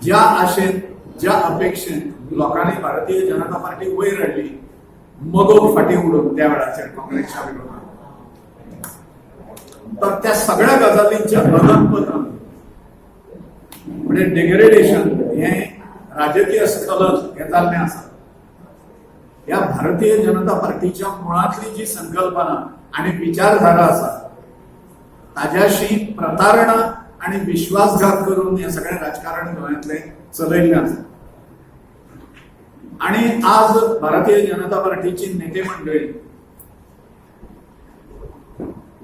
ज्या आशेत ज्या अपेक्षेत लोकांनी भारतीय जनता पार्टी वयर हाडली मगो फाटी उडून त्या वेळाचेर काँग्रेसच्या विरोधात, तर त्या सगळ्या गजालींच्या अदनपतन म्हणजे डिग्रेडेशन हे राजकीय स्खलन हे जाल्लें आसा. या भारतीय जनता पार्टीच्या मुळातली जी संकल्पना आणि विचारधारा आसा ताज्याशी प्रतारणा आणि विश्वासघात करून हे सगळे राजकारण गोंयांतले चलयल्लें आसा. आणि आज भारतीय जनता पार्टीची नेते मंडळी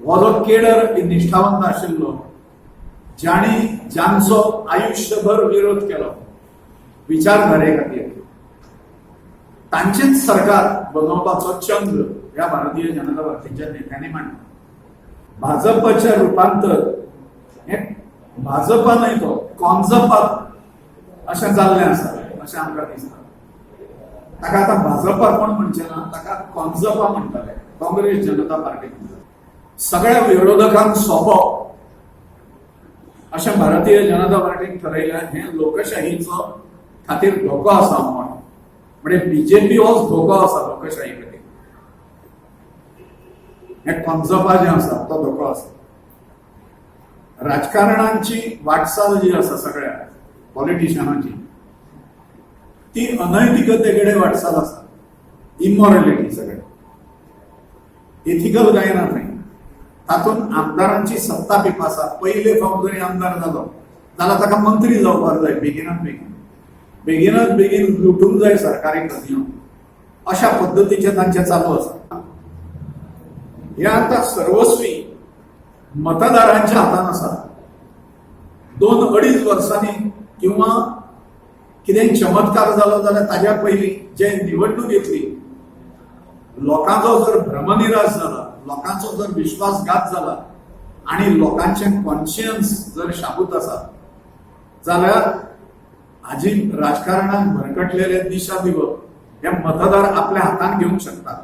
हो जो केडर निष्ठावंत आशिल्लो, ज्यांचो आयुष्यभर विरोध केलो विचारधारे खातीर, तांचेच सरकार बनवपाचो चंद्र ह्या भारतीय जनता पार्टीच्या नेत्यांनी मांडला. भाजपचे रूपांतर हे भाजपा न्हय तो कॉन्झपात अशें जाल्लें आसा अशें आमकां दिसता. ताका आतां भाजपा कोण म्हणचे ना, ताका कॉन्झपा म्हणटाले, काँग्रेस जनता पार्टी म्हणटाले. सगळ्या विरोधकांक सोंपो अशें भारतीय जनता पार्टीन ठरयलें. हे लोकशाहीचो खातीर धोको आसा म्हण, म्हणजे बीजेपी होच धोको आसा लोकशाही खातीर. हे कॉन्झपा जे आसा तो धोको आसा. राजकारणांची वाटचाल जी आसा सगळ्या पॉलिटिशियनांची ती अनैतिकतेकडे वाटचाल आसा. इमॉरलिटी सगळे एथिकल जायना थंय. तातूंत आमदारांची सत्ता पिपासा. पयले फावट जरी आमदार जालो जाल्यार ताका मंत्री जावपाक जाय बेगीनात बेगीन लुटूंक जाय सरकारी खजिनो, अशा पद्दतीचे तांचे चालू आसा. हे आता सर्वस्वी मतदारांच्या हातान आसा. 2-2.5 वर्सांनी किंवा कितें चमत्कार जालो जाल्यार ताज्या पयलीं जे निवडणूक येतली, लोकांचो जर भ्रमनिरास जाला, लोकांचो जर विश्वासघात जाला आणि लोकांचे कॉन्शियन्स जर शाबूत आसा जाल्यार हाजी राजकारणात भरकटलेले दिशा दिवप हे मतदार आपल्या हातान घेवंक शकतात.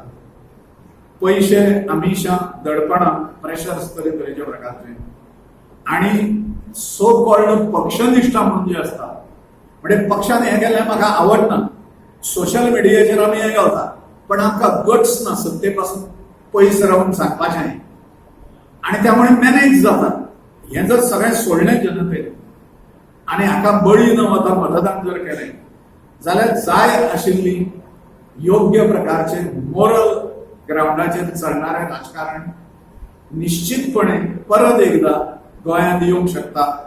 पैशे, आमिशां, दडपणां, प्रेशर्स तरेतरेच्या प्रकारचे आणि सो कॉल्ड पक्षनिष्ठा म्हणून जे असता, म्हणजे पक्षान हे केलें म्हाका आवडना, सोशल मिडियाचेर आमी हे घालता, पण आमकां गट्स ना सत्तेपासून पयस रावून सांगपाचें आणि त्यामुळे मॅनेज जाता. हे जर सगळें सोडलें जनतेक आणि हाका बळी न वता मतदान जर केलें जाल्यार जाय आशिल्ली योग्य प्रकारचे मोरल ग्राउंडाचेर चलणारे राजकारण निश्चितपणे परत एकदा गोंयांत येवंक शकता